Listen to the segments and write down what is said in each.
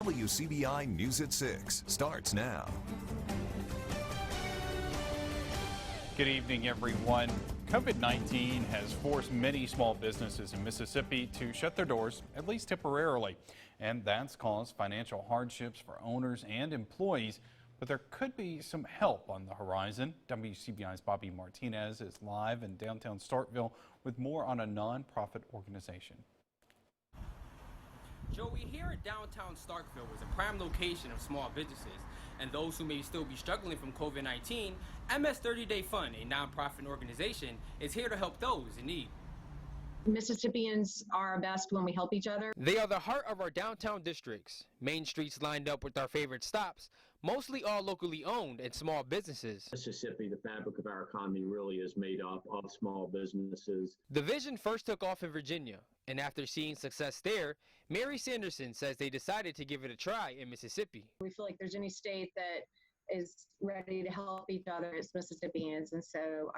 WCBI News at 6 starts now. Good evening, everyone. COVID-19 has forced many small businesses in Mississippi to shut their doors, at least temporarily. And that's caused financial hardships for owners and employees. But there could be some help on the horizon. WCBI's Bobby Martinez is live in downtown Starkville with more on a nonprofit organization. Joey, here in downtown Starkville is a prime location of small businesses and those who may still be struggling from COVID-19. MS 30-Day Fund, a nonprofit organization, is here to help those in need. Mississippians are our best when we help each other. They are the heart of our downtown districts. Main streets lined up with our favorite stops, mostly all locally owned and small businesses. Mississippi, the fabric of our economy really is made up of small businesses. The vision first took off in Virginia, and after seeing success there, Mary Sanderson says they decided to give it a try in Mississippi. We feel like there's any state that is ready to help each other, it's Mississippians, and so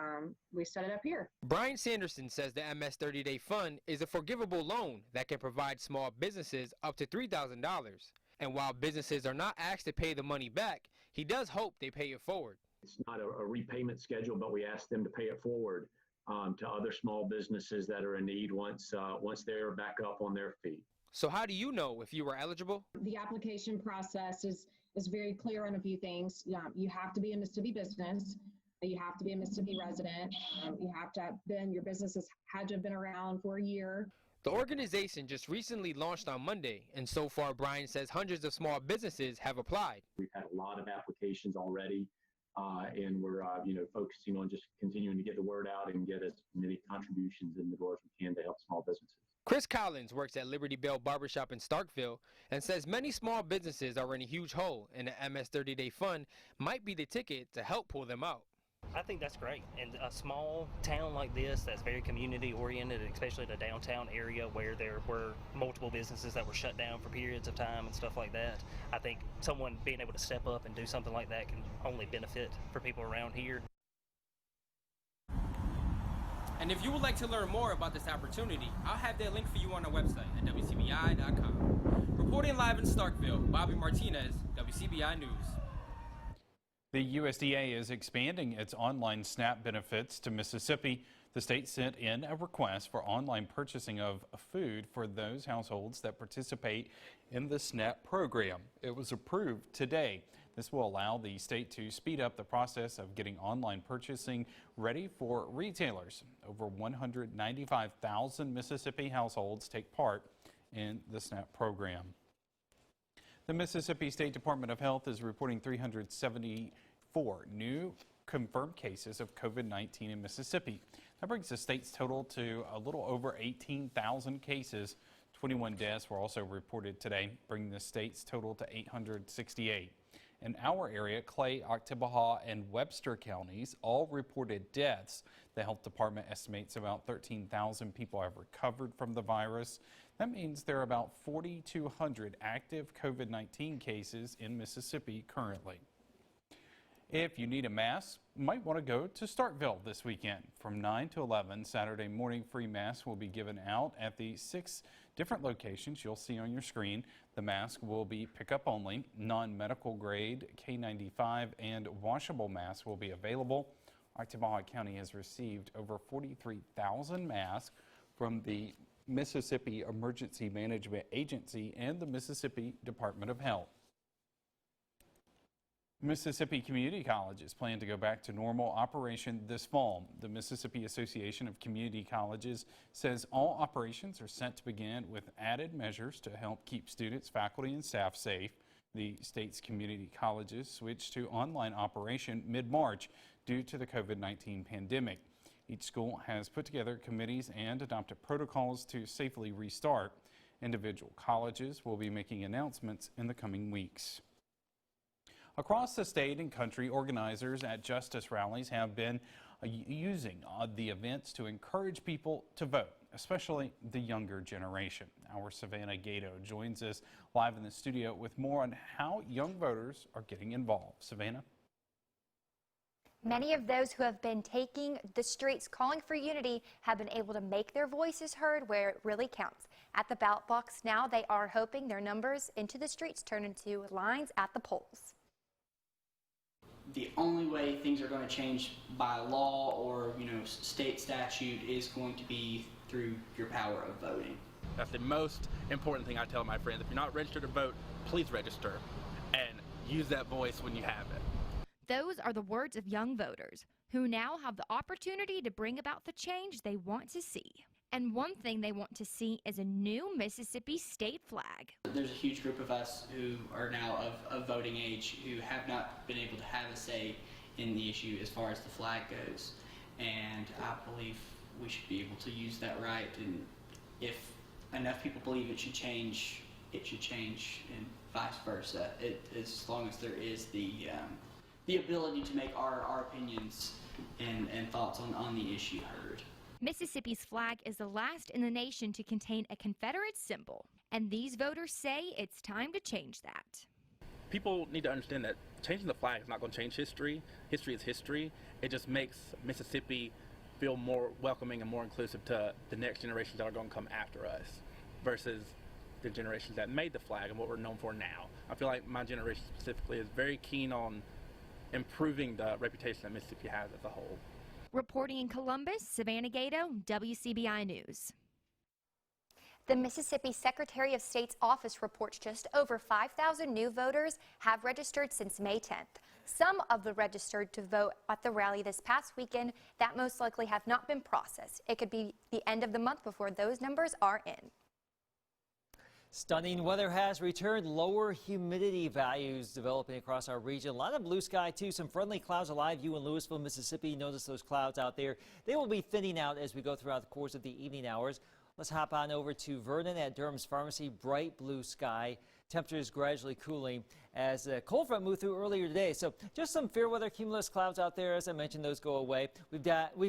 we set it up here. Brian Sanderson says the MS 30-Day Fund is a forgivable loan that can provide small businesses up to $3,000. And while businesses are not asked to pay the money back, he does hope they pay it forward. It's not a repayment schedule, but we ask them to pay it forward to other small businesses that are in need once they're back up on their feet. So how do you know if you are eligible? The application process is very clear on a few things. You have to be a Mississippi business. You have to be a Mississippi resident. You have to have been, your business had to have been around for a year. The organization just recently launched on Monday, and so far Brian says hundreds of small businesses have applied. We've had a lot of applications already, and we're focusing on just continuing to get the word out and get as many contributions in the door as we can to help small businesses. Chris Collins works at Liberty Bell Barbershop in Starkville and says many small businesses are in a huge hole, and the MS 30-Day Fund might be the ticket to help pull them out. I think that's great. And a small town like this that's very community oriented, especially the downtown area where there were multiple businesses that were shut down for periods of time and stuff like that, I think someone being able to step up and do something like that can only benefit for people around here. And if you would like to learn more about this opportunity, I'll have that link for you on our website at WCBI.com. Reporting live in Starkville, Bobby Martinez, WCBI News. The USDA is expanding its online SNAP benefits to Mississippi. The state sent in a request for online purchasing of food for those households that participate in the SNAP program. It was approved today. This will allow the state to speed up the process of getting online purchasing ready for retailers. Over 195,000 Mississippi households take part in the SNAP program. The Mississippi State Department of Health is reporting 374 new confirmed cases of COVID-19 in Mississippi. That brings the state's total to a little over 18,000 cases. 21 deaths were also reported today, bringing the state's total to 868. In our area, Clay, Oktibbeha, and Webster counties all reported deaths. The health department estimates about 13,000 people have recovered from the virus. That means there are about 4,200 active COVID-19 cases in Mississippi currently. If you need a mask, you might want to go to Starkville this weekend. From 9 to 11 Saturday morning, free masks will be given out at the 6 different locations you'll see on your screen. The mask will be pickup only. Non-medical grade K95 and washable masks will be available. Oktibbeha County has received over 43,000 masks from the Mississippi Emergency Management Agency and the Mississippi Department of Health. Mississippi community colleges plan to go back to normal operation this fall. The Mississippi Association of Community Colleges says all operations are set to begin with added measures to help keep students, faculty, and staff safe. The state's community colleges switched to online operation mid-March due to the COVID-19 pandemic. Each school has put together committees and adopted protocols to safely restart. Individual colleges will be making announcements in the coming weeks. Across the state and country, organizers at justice rallies have been using the events to encourage people to vote, especially the younger generation. Our Savannah Gato joins us live in the studio with more on how young voters are getting involved. Savannah? Many of those who have been taking the streets calling for unity have been able to make their voices heard where it really counts. At the ballot box now, they are hoping their numbers into the streets turn into lines at the polls. The only way things are going to change by law or, state statute is going to be through your power of voting. That's the most important thing I tell my friends. If you're not registered to vote, please register and use that voice when you have it. Those are the words of young voters who now have the opportunity to bring about the change they want to see. And one thing they want to see is a new Mississippi state flag. There's a huge group of us who are now of voting age who have not been able to have a say in the issue as far as the flag goes. And I believe we should be able to use that right. And if enough people believe it should change, and vice versa. As long as there is the ability to make our opinions and thoughts on the issue heard. Mississippi's flag is the last in the nation to contain a Confederate symbol, and these voters say it's time to change that. People need to understand that changing the flag is not going to change history. History is history. It just makes Mississippi feel more welcoming and more inclusive to the next generations that are going to come after us versus the generations that made the flag and what we're known for now. I feel like my generation specifically is very keen on improving the reputation that Mississippi has as a whole. Reporting in Columbus, Savannah Gato, WCBI News. The Mississippi Secretary of State's office reports just over 5,000 new voters have registered since May 10th. Some of the registered to vote at the rally this past weekend that most likely have not been processed. It could be the end of the month before those numbers are in. Stunning weather has returned. Lower humidity values developing across our region. A lot of blue sky, too. Some friendly clouds alive. You in Louisville, Mississippi. Notice those clouds out there. They will be thinning out as we go throughout the course of the evening hours. Let's hop on over to Vernon at Durham's Pharmacy. Bright blue sky. Temperatures gradually cooling as a cold front moved through earlier today. So just some fair weather cumulus clouds out there. As I mentioned, those go away. We've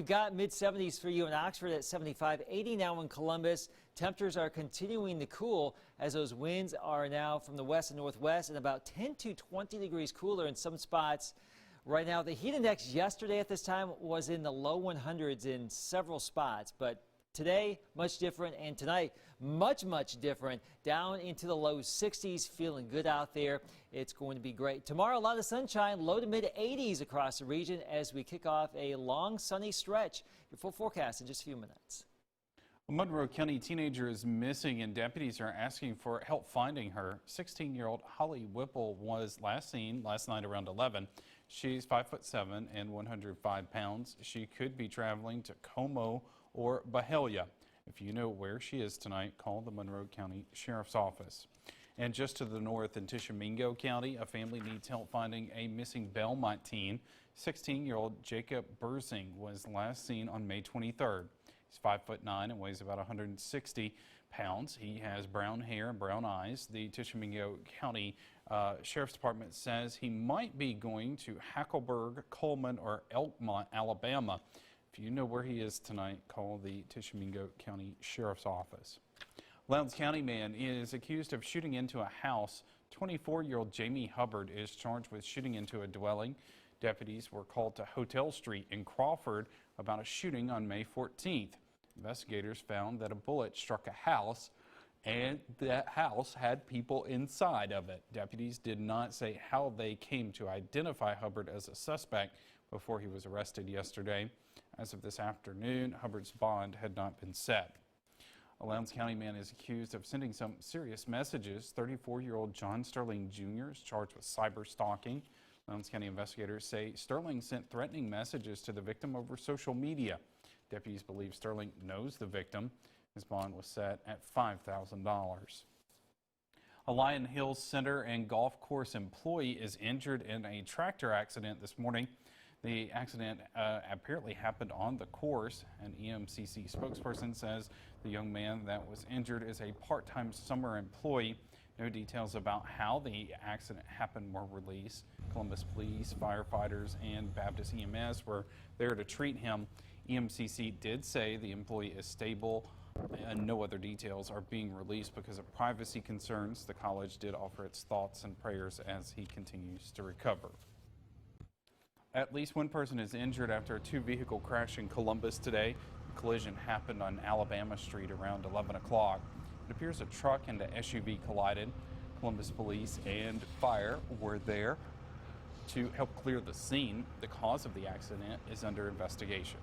got mid-70s for you in Oxford at 75, 80 now in Columbus. Temperatures are continuing to cool as those winds are now from the west and northwest and about 10 to 20 degrees cooler in some spots. Right now, the heat index yesterday at this time was in the low 100s in several spots, but today, much different, and tonight, much different, down into the low 60s, feeling good out there. It's going to be great. Tomorrow, a lot of sunshine, low to mid 80s across the region as we kick off a long sunny stretch. Your full forecast in just a few minutes. A Monroe County teenager is missing and deputies are asking for help finding her. 16-year-old Holly Whipple was last seen last night around 11. She's 5'7" and 105 pounds. She could be traveling to Como or Byhalia. If you know where she is tonight, call the Monroe County Sheriff's Office. And just to the north in Tishomingo County, a family needs help finding a missing Belmont teen. 16-year-old Jacob Burzing was last seen on May 23rd. He's 5'9" and weighs about 160 pounds. He has brown hair and brown eyes. The Tishomingo County Sheriff's Department says he might be going to Hackleburg, Coleman, or Elkmont, Alabama. If you know where he is tonight, call the Tishomingo County Sheriff's Office. Lowndes County man is accused of shooting into a house. 24-year-old Jamie Hubbard is charged with shooting into a dwelling. Deputies were called to Hotel Street in Crawford about a shooting on May 14th. Investigators found that a bullet struck a house and that house had people inside of it. Deputies did not say how they came to identify Hubbard as a suspect before he was arrested yesterday. As of this afternoon, Hubbard's bond had not been set. A Lowndes County man is accused of sending some serious messages. 34-year-old John Sterling Jr. is charged with cyber stalking. Lowndes County investigators say Sterling sent threatening messages to the victim over social media. Deputies believe Sterling knows the victim. His bond was set at $5,000. A Lion Hills Center and golf course employee is injured in a tractor accident this morning. The accident apparently happened on the course. An EMCC spokesperson says the young man that was injured is a part-time summer employee. No details about how the accident happened were released. Columbus Police, firefighters, and Baptist EMS were there to treat him. EMCC did say the employee is stable and no other details are being released because of privacy concerns. The college did offer its thoughts and prayers as he continues to recover. At least one person is injured after a two-vehicle crash in Columbus today. The collision happened on Alabama Street around 11 o'clock. It appears a truck and an SUV collided. Columbus police and fire were there to help clear the scene. The cause of the accident is under investigation.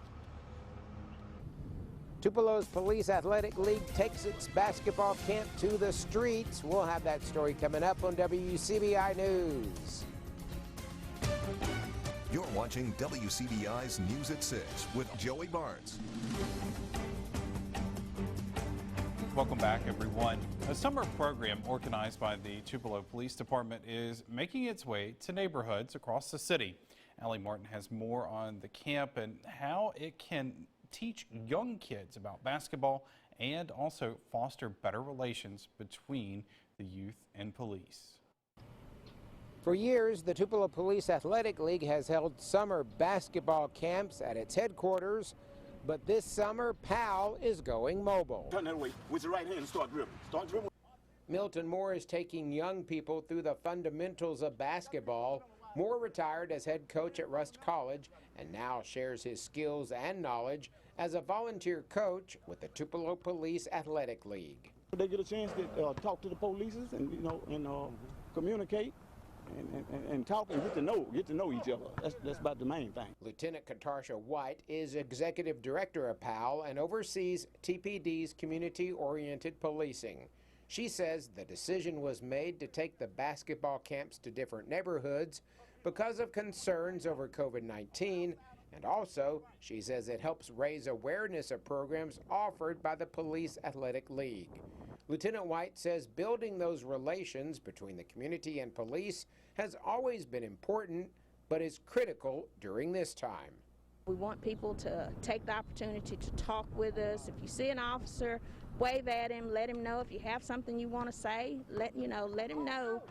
Tupelo's Police Athletic League takes its basketball camp to the streets. We'll have that story coming up on WCBI News. You're watching WCBI's News at 6 with Joey Barnes. Welcome back, everyone. A summer program organized by the Tupelo Police Department is making its way to neighborhoods across the city. Allie Martin has more on the camp and how it can teach young kids about basketball and also foster better relations between the youth and police. For years, the Tupelo Police Athletic League has held summer basketball camps at its headquarters, but this summer, PAL is going mobile. Turn that away with your right hand and start dribbling. Start dribbling. Milton Moore is taking young people through the fundamentals of basketball. Moore retired as head coach at Rust College and now shares his skills and knowledge as a volunteer coach with the Tupelo Police Athletic League. They get a chance to talk to the police and communicate. And talk and get to know each other. That's about the main thing. Lieutenant Katarsha White is executive director of PAL and oversees TPD's community-oriented policing. She says the decision was made to take the basketball camps to different neighborhoods because of concerns over COVID-19, and also she says it helps raise awareness of programs offered by the Police Athletic League. Lieutenant White says building those relations between the community and police has always been important, but is critical during this time. We want people to take the opportunity to talk with us. If you see an officer, wave at him, let him know. If you have something you want to say, let him know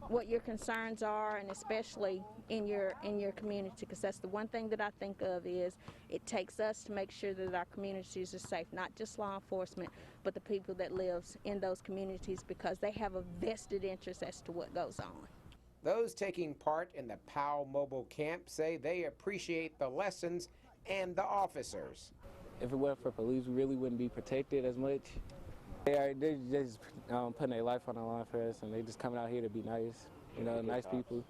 what your concerns are, and especially in your community, because that's the one thing that I think of is it takes us to make sure that our communities are safe, not just law enforcement, but the people that live in those communities, because they have a vested interest as to what goes on. Those taking part in the PAL mobile camp say they appreciate the lessons and the officers. If it weren't for police, we really wouldn't be protected as much. They're just putting their life on the line for us, and they just coming out here to be nice, nice people.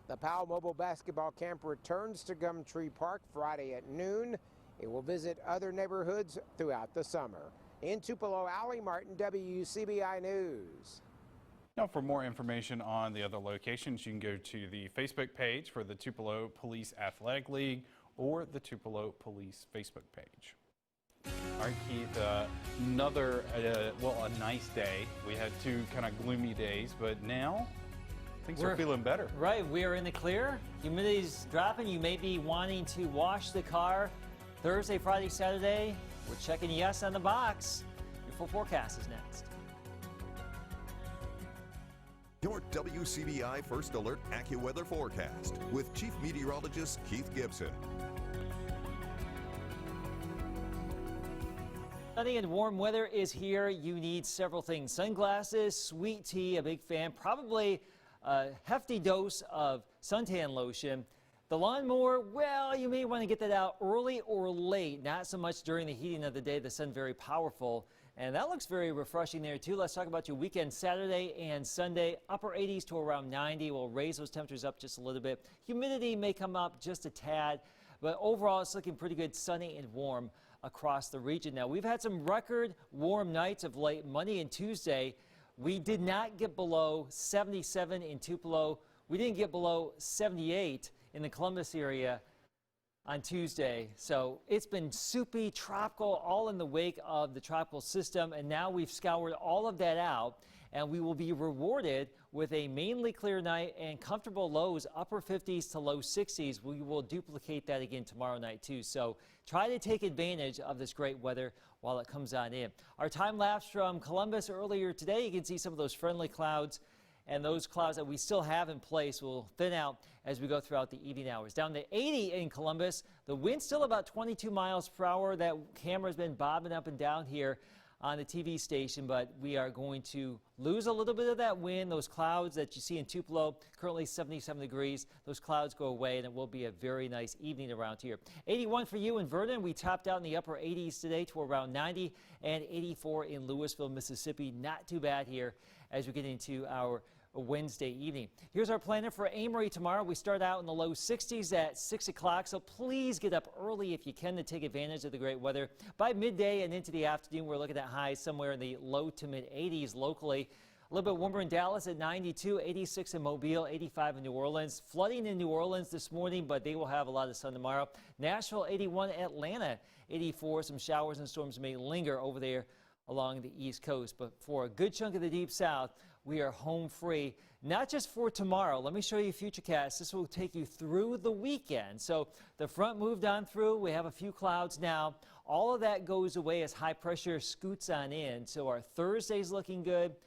The PAL mobile basketball camp returns to Gumtree Park Friday at noon. It will visit other neighborhoods throughout the summer. In Tupelo, Allie Martin, WCBI News. Now, for more information on the other locations, you can go to the Facebook page for the Tupelo Police Athletic League or the Tupelo Police Facebook page. All right, Keith, another, a nice day. We had two kind of gloomy days, but now things are feeling better. Right, we are in the clear. Humidity's dropping. You may be wanting to wash the car Thursday, Friday, Saturday. We're checking yes on the box. Your full forecast is next. Your WCBI First Alert AccuWeather forecast with Chief Meteorologist Keith Gibson. Sunny and warm weather is here. You need several things: sunglasses, sweet tea, a big fan, probably a hefty dose of suntan lotion. The lawnmower, well, you may want to get that out early or late, not so much during the heating of the day. The sun very powerful, and that looks very refreshing there too. Let's talk about your weekend. Saturday and Sunday, upper 80s to around 90. We'll raise those temperatures up just a little bit. Humidity may come up just a tad, but overall it's looking pretty good, sunny and warm across the region. Now, we've had some record warm nights of late. Monday and Tuesday, we did not get below 77 in Tupelo. We didn't get below 78 in the Columbus area on Tuesday. So it's been soupy, tropical, all in the wake of the tropical system. And now we've scoured all of that out, and we will be rewarded with a mainly clear night and comfortable lows, upper 50s to low 60s. We will duplicate that again tomorrow night too. So try to take advantage of this great weather while it comes on in. Our time lapse from Columbus earlier today, you can see some of those friendly clouds, and those clouds that we still have in place will thin out as we go throughout the evening hours. Down to 80 in Columbus. The wind still about 22 miles per hour. That camera's been bobbing up and down here on the TV station, but we are going to lose a little bit of that wind. Those clouds that you see in Tupelo, currently 77 degrees, those clouds go away and it will be a very nice evening around here. 81 for you in Vernon. We topped out in the upper 80s today to around 90, and 84 in Louisville, Mississippi. Not too bad here as we get into our Wednesday evening. Here's our planner for Amory tomorrow. We start out in the low 60s at 6 o'clock, so please get up early if you can to take advantage of the great weather. By midday and into the afternoon, we're looking at highs somewhere in the low to mid 80s locally. A little bit warmer in Dallas at 92, 86 in Mobile, 85 in New Orleans. Flooding in New Orleans this morning, but they will have a lot of sun tomorrow. Nashville 81, Atlanta 84. Some showers and storms may linger over there along the East Coast, but for a good chunk of the Deep South, we are home free, not just for tomorrow. Let me show you Futurecast. This will take you through the weekend. So the front moved on through. We have a few clouds now. All of that goes away as high pressure scoots on in. So our Thursday's looking good.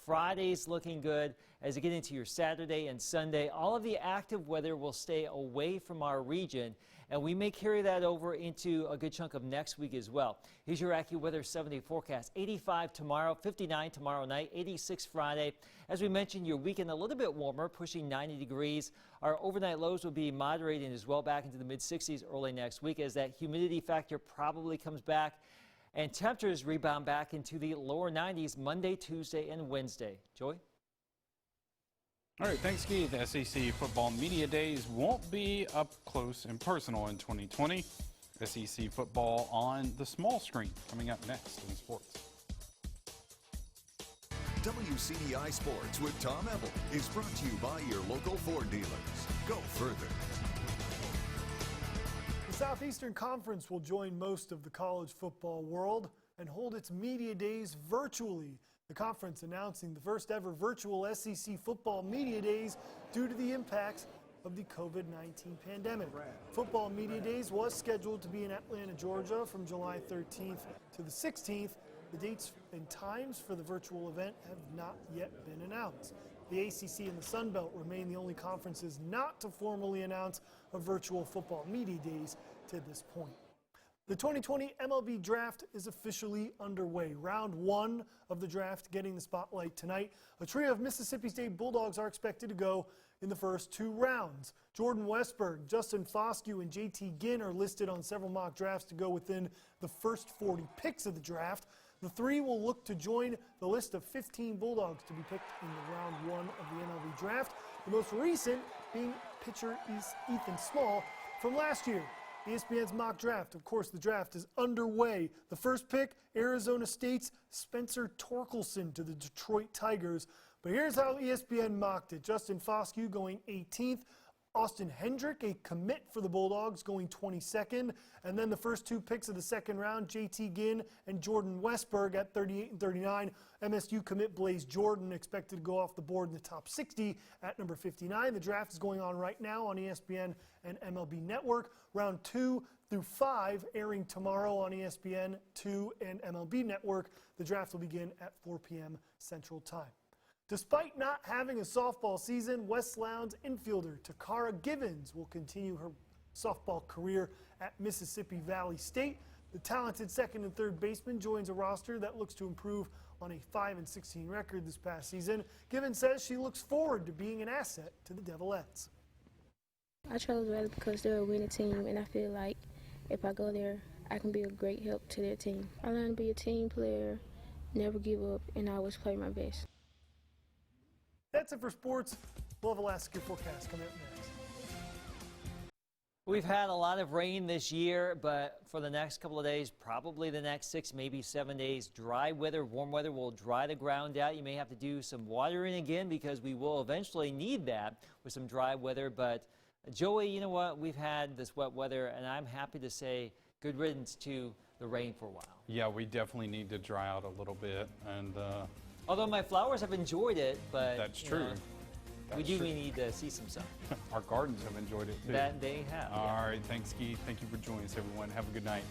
Friday's looking good. As you get into your Saturday and Sunday, all of the active weather will stay away from our region, and we may carry that over into a good chunk of next week as well. Here's your AccuWeather 7-day forecast. 85 tomorrow, 59 tomorrow night, 86 Friday. As we mentioned, your weekend a little bit warmer, pushing 90 degrees. Our overnight lows will be moderating as well, back into the mid-60s early next week as that humidity factor probably comes back. And temperatures rebound back into the lower 90s Monday, Tuesday, and Wednesday. Joey? All right, thanks, Keith. SEC football media days won't be up close and personal in 2020. SEC football on the small screen coming up next in sports. WCBI Sports with Tom Ebel is brought to you by your local Ford dealers. Go further. The Southeastern Conference will join most of the college football world and hold its media days virtually. The conference announcing the first ever virtual SEC football media days due to the impacts of the COVID-19 pandemic. Football media days was scheduled to be in Atlanta, Georgia from July 13th to the 16th. The dates and times for the virtual event have not yet been announced. The ACC and the Sun Belt remain the only conferences not to formally announce a virtual football media days to this point. The 2020 MLB draft is officially underway. Round one of the draft getting the spotlight tonight. A trio of Mississippi State Bulldogs are expected to go in the first two rounds. Jordan Westberg, Justin Foscue, and JT Ginn are listed on several mock drafts to go within the first 40 picks of the draft. The three will look to join the list of 15 Bulldogs to be picked in the round one of the MLB draft. The most recent being pitcher Ethan Small from last year. ESPN's mock draft. Of course, the draft is underway. The first pick, Arizona State's Spencer Torkelson to the Detroit Tigers. But here's how ESPN mocked it. Justin Foscue going 18th. Austin Hendrick, a commit for the Bulldogs, going 22nd. And then the first two picks of the second round, JT Ginn and Jordan Westberg at 38 and 39. MSU commit Blaze Jordan expected to go off the board in the top 60 at number 59. The draft is going on right now on ESPN and MLB Network. Round 2 through 5 airing tomorrow on ESPN 2 and MLB Network. The draft will begin at 4 p.m. Central Time. Despite not having a softball season, West Lowndes infielder Takara Givens will continue her softball career at Mississippi Valley State. The talented second and third baseman joins a roster that looks to improve on a 5-16 record this past season. Givens says she looks forward to being an asset to the Devilettes. I chose Valley because they're a winning team, and I feel like if I go there, I can be a great help to their team. I learned to be a team player, never give up, and always play my best. That's it for sports. We'll have a last secure forecast coming up next. We've had a lot of rain this year, but for the next couple of days, probably the next 6, maybe 7 days, dry weather, warm weather will dry the ground out. You may have to do some watering again because we will eventually need that with some dry weather. But Joey, you know what? We've had this wet weather, and I'm happy to say good riddance to the rain for a while. Yeah, we definitely need to dry out a little bit. And although my flowers have enjoyed it, but that's true. We need to see some sun. Our gardens have enjoyed it too. That they have. All right, thanks, Keith. Thank you for joining us, everyone. Have a good night.